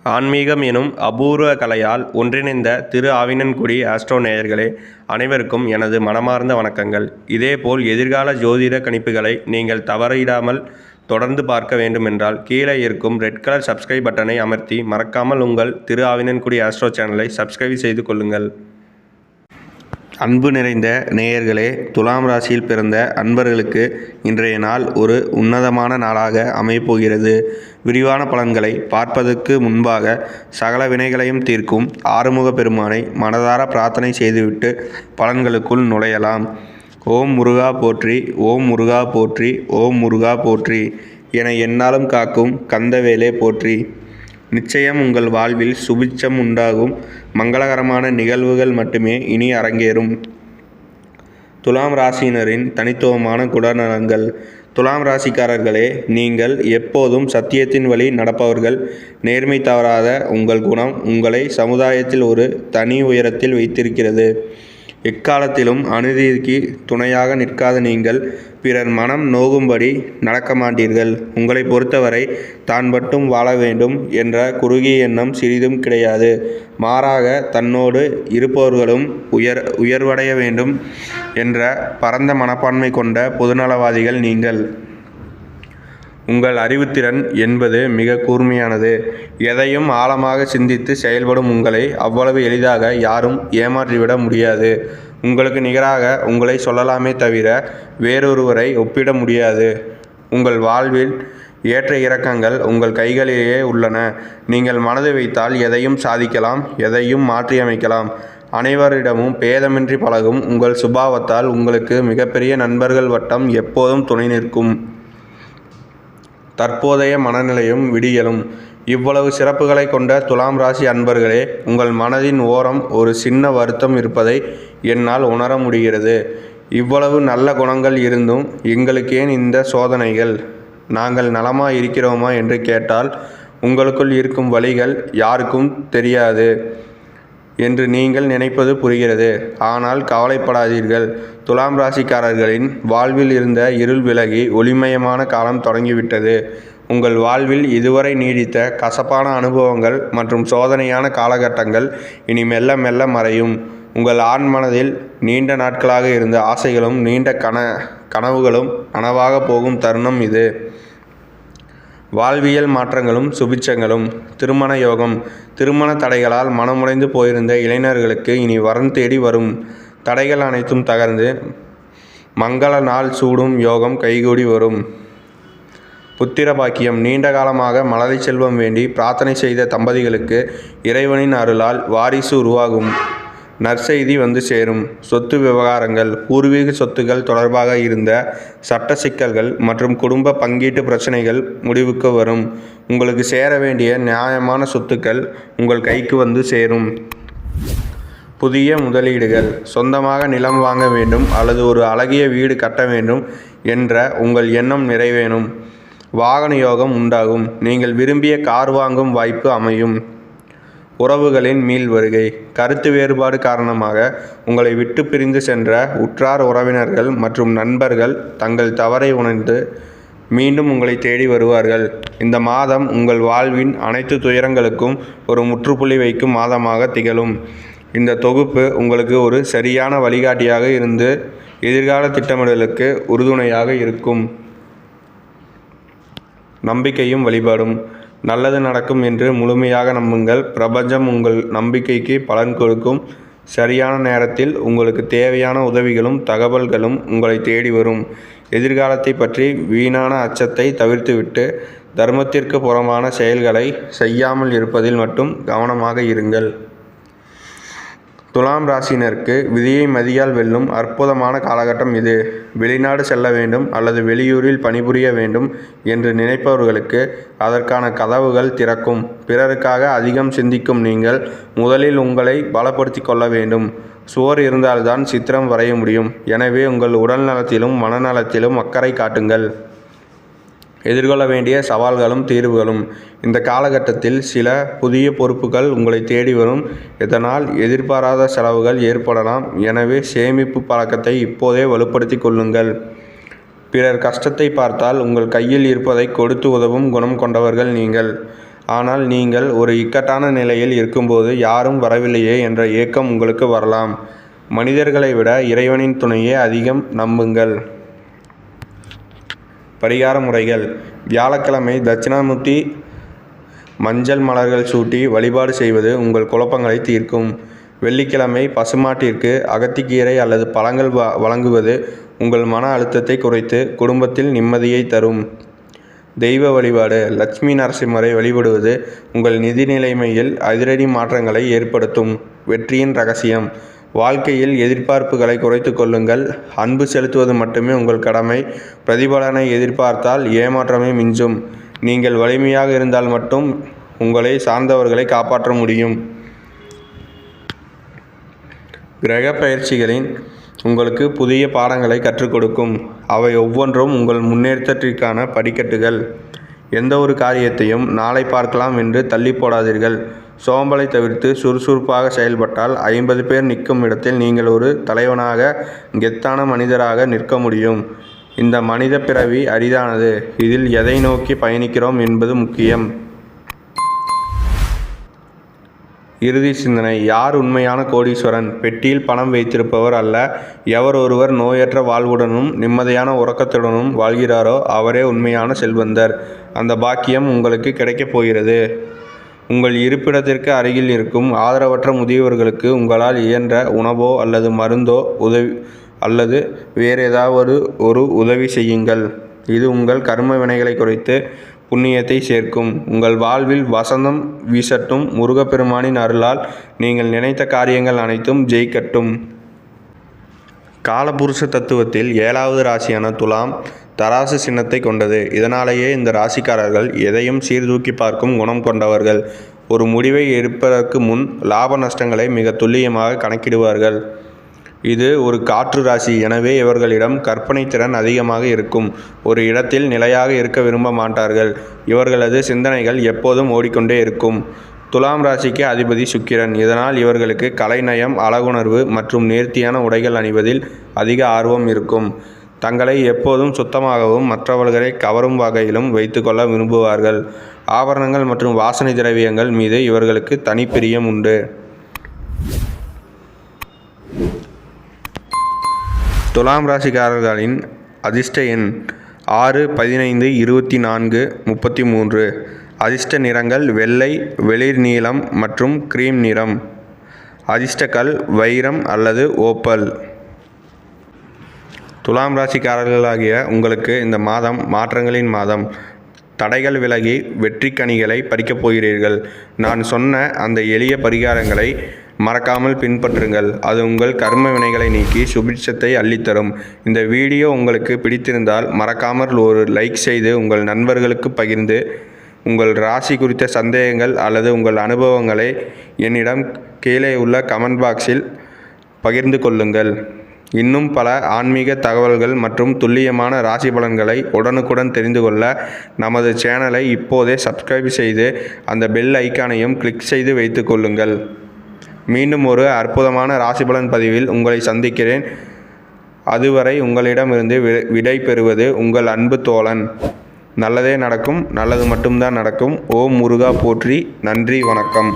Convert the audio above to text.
ஆன்மீகம் எனும் அபூர்வ கலையால் ஒன்றிணைந்த திரு ஆவினன்குடி ஆஸ்ட்ரோ நேயர்களே, அனைவருக்கும் எனது மனமார்ந்த வணக்கங்கள். இதேபோல் எதிர்கால ஜோதிட கணிப்புகளை நீங்கள் தவறிடாமல் தொடர்ந்து பார்க்க வேண்டுமென்றால் கீழே இருக்கும் ரெட் கலர் சப்ஸ்கிரைப் பட்டனை அமர்த்தி மறக்காமல் உங்கள் திரு ஆவினன்குடி ஆஸ்ட்ரோ சேனலை சப்ஸ்கிரைப் செய்து கொள்ளுங்கள். அன்பு நிறைந்த நேயர்களே, துலாம் ராசியில் பிறந்த அன்பர்களுக்கு இன்றைய நாள் ஒரு உன்னதமான நாளாக அமையப்போகிறது. விரிவான பலன்களை பார்ப்பதற்கு முன்பாக சகல வினைகளையும் தீர்க்கும் ஆறுமுக பெருமானை மனதார பிரார்த்தனை செய்துவிட்டு பலன்களுக்குள் நுழையலாம். ஓம் முருகா போற்றி, ஓம் முருகா போற்றி, ஓம் முருகா போற்றி என எந்நாளும் காக்கும் கந்தவேலே போற்றி. நிச்சயம் உங்கள் வாழ்வில் சுபிட்சம் உண்டாகும். மங்களகரமான நிகழ்வுகள் மட்டுமே இனி அரங்கேறும். துலாம் ராசியினரின் தனித்துவமான குணநலன்கள். துலாம் ராசிக்காரர்களே, நீங்கள் எப்போதும் சத்தியத்தின் வழி நடப்பவர்கள். நேர்மை தவறாத உங்கள் குணம் உங்களை சமுதாயத்தில் ஒரு தனி உயரத்தில் வைத்திருக்கிறது. எக்காலத்திலும் அநீதிக்கு துணையாக நிற்காத நீங்கள் பிறர் மனம் நோகும்படி நடக்க மாட்டீர்கள். உங்களை பொறுத்தவரை தான் மட்டும் வாழ வேண்டும் என்ற குறுகிய எண்ணம் சிறிதும் கிடையாது. மாறாக தன்னோடு இருப்பவர்களும் உயர்வடைய வேண்டும் என்ற பரந்த மனப்பான்மை கொண்ட பொதுநலவாதிகள் நீங்கள். உங்கள் அறிவுத்திறன் என்பது மிக கூர்மையானது. எதையும் ஆழமாக சிந்தித்து செயல்படும் உங்களை அவ்வளவு எளிதாக யாரும் ஏமாற்றிவிட முடியாது. உங்களுக்கு நிகராக உங்களை சொல்லலாமே தவிர வேறொருவரை ஒப்பிட முடியாது. உங்கள் வாழ்வில் ஏற்ற இறக்கங்கள் உங்கள் கைகளிலேயே உள்ளன. நீங்கள் மனது வைத்தால் எதையும் சாதிக்கலாம், எதையும் மாற்றியமைக்கலாம். அனைவரிடமும் பேதமின்றி பழகும் உங்கள் சுபாவத்தால் உங்களுக்கு மிகப்பெரிய நண்பர்கள் வட்டம் எப்போதும் துணை நிற்கும். தற்போதைய மனநிலையும் விடியலும். இவ்வளவு சிறப்புகளை கொண்ட துலாம் ராசி அன்பர்களே, உங்கள் மனதின் ஓரம் ஒரு சின்ன வருத்தம் இருப்பதை என்னால் உணர முடிகிறது. இவ்வளவு நல்ல குணங்கள் இருந்தும் எங்களுக்கேன் இந்த சோதனைகள்? நாங்கள் நலமாக இருக்கிறோமா என்று கேட்டால் உங்களுக்குள் இருக்கும் வழிகள் யாருக்கும் தெரியாது என்று நீங்கள் நினைப்பது புரிகிறது. ஆனால் கவலைப்படாதீர்கள். துலாம் ராசிக்காரர்களின் வாழ்வில் இருந்த இருள் விலகி ஒளிமயமான காலம் தொடங்கிவிட்டது. உங்கள் வாழ்வில் இதுவரை நீடித்த கசப்பான அனுபவங்கள் மற்றும் சோதனையான காலகட்டங்கள் இனி மெல்ல மெல்ல மறையும். உங்கள் ஆழ்மனதில் நீண்ட நாட்களாக இருந்த ஆசைகளும் நீண்ட கனவுகளும் நனவாக போகும் தருணம் இது. வாழ்வியல் மாற்றங்களும் சுபிட்சங்களும். திருமண யோகம். திருமண தடைகளால் மனமுடைந்து போயிருந்த இளைஞர்களுக்கு இனி வரன் தேடி வரும். தடைகள் அனைத்தும் தகர்ந்து மங்கள நாள் சூடும் யோகம் கைகூடி வரும். புத்திர பாக்கியம். நீண்ட காலமாக மழலை செல்வம் வேண்டி பிரார்த்தனை செய்த தம்பதிகளுக்கு இறைவனின் அருளால் வாரிசு உருவாகும். நற்செய்தி வந்து சேரும். சொத்து விவகாரங்கள். பூர்வீக சொத்துக்கள் தொடர்பாக இருந்த சட்ட சிக்கல்கள் மற்றும் குடும்ப பங்கீட்டு பிரச்சனைகள் முடிவுக்கு வரும். உங்களுக்கு சேர வேண்டிய நியாயமான சொத்துக்கள் உங்கள் கைக்கு வந்து சேரும். புதிய முதலீடுகள். சொந்தமாக நிலம் வாங்க வேண்டும் அல்லது ஒரு அழகிய வீடு கட்ட வேண்டும் என்ற உங்கள் எண்ணம் நிறைவேறும். வாகன யோகம் உண்டாகும். நீங்கள் விரும்பிய கார் வாங்கும் வாய்ப்பு அமையும். உறவுகளின் மீள் வருகை. கருத்து வேறுபாடு காரணமாக உங்களை விட்டு பிரிந்து சென்ற உற்றார் உறவினர்கள் மற்றும் நண்பர்கள் தங்கள் தவறை உணர்ந்து மீண்டும் உங்களை தேடி வருவார்கள். இந்த மாதம் உங்கள் வாழ்வின் அனைத்து துயரங்களுக்கும் ஒரு முற்றுப்புள்ளி வைக்கும் மாதமாக திகழும். இந்த தொகுப்பு உங்களுக்கு ஒரு சரியான வழிகாட்டியாக இருந்து எதிர்கால திட்டமிடலுக்கு உறுதுணையாக இருக்கும். நம்பிக்கையும் வழிபாடும். நல்லது நடக்கும் என்று முழுமையாக நம்புங்கள். பிரபஞ்சம் உங்கள் நம்பிக்கைக்கு பலன் கொடுக்கும். சரியான நேரத்தில் உங்களுக்கு தேவையான உதவிகளும் தகவல்களும் உங்களை தேடி வரும். எதிர்காலத்தை பற்றி வீணான அச்சத்தை தவிர்த்துவிட்டு தர்மத்திற்கு புறம்பான செயல்களை செய்யாமல் இருப்பதில் மட்டும் கவனமாக இருங்கள். துலாம் ராசியினருக்கு விதியை மதியால் வெல்லும் அற்புதமான காலகட்டம் இது. வெளிநாடு செல்ல வேண்டும் அல்லது வெளியூரில் பணிபுரிய வேண்டும் என்று நினைப்பவர்களுக்கு அதற்கான கதவுகள் திறக்கும். பிறருக்காக அதிகம் சிந்திக்கும் நீங்கள் முதலில் உங்களை பலப்படுத்தி கொள்ள வேண்டும். சுவர் இருந்தால்தான் சித்திரம் வரைய முடியும். எனவே உங்கள் உடல் நலத்திலும் மனநலத்திலும் அக்கறை காட்டுங்கள். எதிர்கொள்ள வேண்டிய சவால்களும் தீர்வுகளும். இந்த காலகட்டத்தில் சில புதிய பொறுப்புகள் உங்களை தேடி வரும். இதனால் எதிர்பாராத செலவுகள் ஏற்படலாம். எனவே சேமிப்பு பழக்கத்தை இப்போதே வலுப்படுத்தி கொள்ளுங்கள். பிறர் கஷ்டத்தை பார்த்தால் உங்கள் கையில் இருப்பதை கொடுத்து உதவும் குணம் கொண்டவர்கள் நீங்கள். ஆனால் நீங்கள் ஒரு இக்கட்டான நிலையில் இருக்கும்போது யாரும் வரவில்லையே என்ற ஏக்கம் உங்களுக்கு வரலாம். மனிதர்களை விட இறைவனின் துணையே அதிகம் நம்புங்கள். பரிகார முறைகள்: வியாழக்கிழமை தட்சிணாமூர்த்தி மஞ்சள் மலர்கள் சூட்டி வழிபாடு செய்வது உங்கள் குழப்பங்களை தீர்க்கும். வெள்ளிக்கிழமை பசுமாட்டிற்கு அகத்திக்கீரை அல்லது பழங்கள் வழங்குவது உங்கள் மன அழுத்தத்தை குறைத்து குடும்பத்தில் நிம்மதியை தரும். தெய்வ வழிபாடு: லட்சுமி நரசிம்மரை வழிபடுவது உங்கள் நிதி நிலைமையில் அதிரடி மாற்றங்களை ஏற்படுத்தும். வெற்றியின் ரகசியம்: வாழ்க்கையில் எதிர்பார்ப்புகளை குறைத்து கொள்ளுங்கள். அன்பு செலுத்துவது மட்டுமே உங்கள் கடமை. பிரதிபலனை எதிர்பார்த்தால் ஏமாற்றமே மிஞ்சும். நீங்கள் வலிமையாக இருந்தால் மட்டும் உங்களை சார்ந்தவர்களை காப்பாற்ற முடியும். கிரக பயிற்சிகளின் உங்களுக்கு புதிய பாடங்களை கற்றுக் கொடுக்கும். அவை ஒவ்வொன்றும் உங்கள் முன்னேற்றத்திற்கான படிக்கட்டுகள். எந்த ஒரு காரியத்தையும் நாளை பார்க்கலாம் என்று தள்ளி போடாதீர்கள். சோம்பலை தவிர்த்து சுறுசுறுப்பாக செயல்பட்டால் 50 பேர் நிற்கும் இடத்தில் நீங்கள் ஒரு தலைவனாக, கெத்தான மனிதராக நிற்க முடியும். இந்த மனித பிறவி அரிதானது. இதில் எதை நோக்கி பயணிக்கிறோம் என்பது முக்கியம். இறுதி சிந்தனை: யார் உண்மையான கோடீஸ்வரன்? பெட்டியில் பணம் வைத்திருப்பவர் அல்ல. எவர் ஒருவர் நோயற்ற வாழ்வுடனும் நிம்மதியான உறக்கத்துடனும் வாழ்கிறாரோ அவரே உண்மையான செல்வந்தர். அந்த பாக்கியம் உங்களுக்கு கிடைக்கப் போகிறது. உங்கள் இருப்பிடத்திற்கு அருகில் இருக்கும் ஆதரவற்ற முதியவர்களுக்கு உங்களால் இயன்ற உணவோ அல்லது மருந்தோ அல்லது வேறு ஏதாவது ஒரு உதவி செய்யுங்கள். இது உங்கள் கர்ம வினைகளை குறைத்து புண்ணியத்தை சேர்க்கும். உங்கள் வாழ்வில் வசந்தம் வீசட்டும். முருகப்பெருமானின் அருளால் நீங்கள் நினைத்த காரியங்கள் அனைத்தும் ஜெயிக்கட்டும். காலபுருஷ தத்துவத்தில் 7வது ராசியான துலாம் தராசு சின்னத்தை கொண்டது. இதனாலேயே இந்த ராசிக்காரர்கள் எதையும் சீர்தூக்கி பார்க்கும் குணம் கொண்டவர்கள். ஒரு முடிவை எடுப்பதற்கு முன் லாப நஷ்டங்களை மிக துல்லியமாக கணக்கிடுவார்கள். இது ஒரு காற்று ராசி. எனவே இவர்களிடம் கற்பனை திறன் அதிகமாக இருக்கும். ஒரு இடத்தில் நிலையாக இருக்க விரும்ப மாட்டார்கள். இவர்களது சிந்தனைகள் எப்போதும் ஓடிக்கொண்டே இருக்கும். துலாம் ராசிக்கு அதிபதி சுக்கிரன். இதனால் இவர்களுக்கு கலைநயம், அழகுணர்வு மற்றும் நேர்த்தியான உடைகள் அணிவதில் அதிக ஆர்வம் இருக்கும். தங்களை எப்போதும் சுத்தமாகவும் மற்றவர்களை கவரும் வகையிலும் வைத்துக்கொள்ள விரும்புவார்கள். ஆபரணங்கள் மற்றும் வாசனை திரவியங்கள் மீது இவர்களுக்கு தனிப்பிரியம் உண்டு. துலாம் ராசிக்காரர்களின் அதிர்ஷ்ட எண் 6, 15, 24, 33. அதிர்ஷ்ட நிறங்கள் வெள்ளை, வெளிர் நீலம் மற்றும் கிரீம் நிறம். அதிர்ஷ்ட கல் வைரம் அல்லது ஓப்பல். துலாம் ராசிக்காரர்களாகிய உங்களுக்கு இந்த மாதம் மாற்றங்களின் மாதம். தடைகள் விலகி வெற்றி கனிகளை பறிக்கப் போகிறீர்கள். நான் சொன்ன அந்த எளிய பரிகாரங்களை மறக்காமல் பின்பற்றுங்கள். அது உங்கள் கர்ம வினைகளை நீக்கி சுபிட்சத்தை அள்ளித்தரும். இந்த வீடியோ உங்களுக்கு பிடித்திருந்தால் மறக்காமல் ஒரு லைக் செய்து உங்கள் நண்பர்களுக்கு பகிர்ந்து உங்கள் ராசி குறித்த சந்தேகங்கள் அல்லது உங்கள் அனுபவங்களை என்னிடம் கீழே உள்ள கமெண்ட் பாக்ஸில் பகிர்ந்து கொள்ளுங்கள். இன்னும் பல ஆன்மீக தகவல்கள் மற்றும் துல்லியமான ராசி பலன்களை உடனுக்குடன் தெரிந்து கொள்ள நமது சேனலை இப்போதே சப்ஸ்கிரைப் செய்து அந்த பெல் ஐக்கானையும் கிளிக் செய்து வைத்து கொள்ளுங்கள். மீண்டும் ஒரு அற்புதமான ராசி பலன் பதிவில் உங்களை சந்திக்கிறேன். அதுவரை உங்களிடமிருந்து விடை பெறுவது உங்கள் அன்பு தோழன். நல்லதே நடக்கும். நல்லது மட்டும்தான் நடக்கும். ஓம் முருகா போற்றி. நன்றி, வணக்கம்.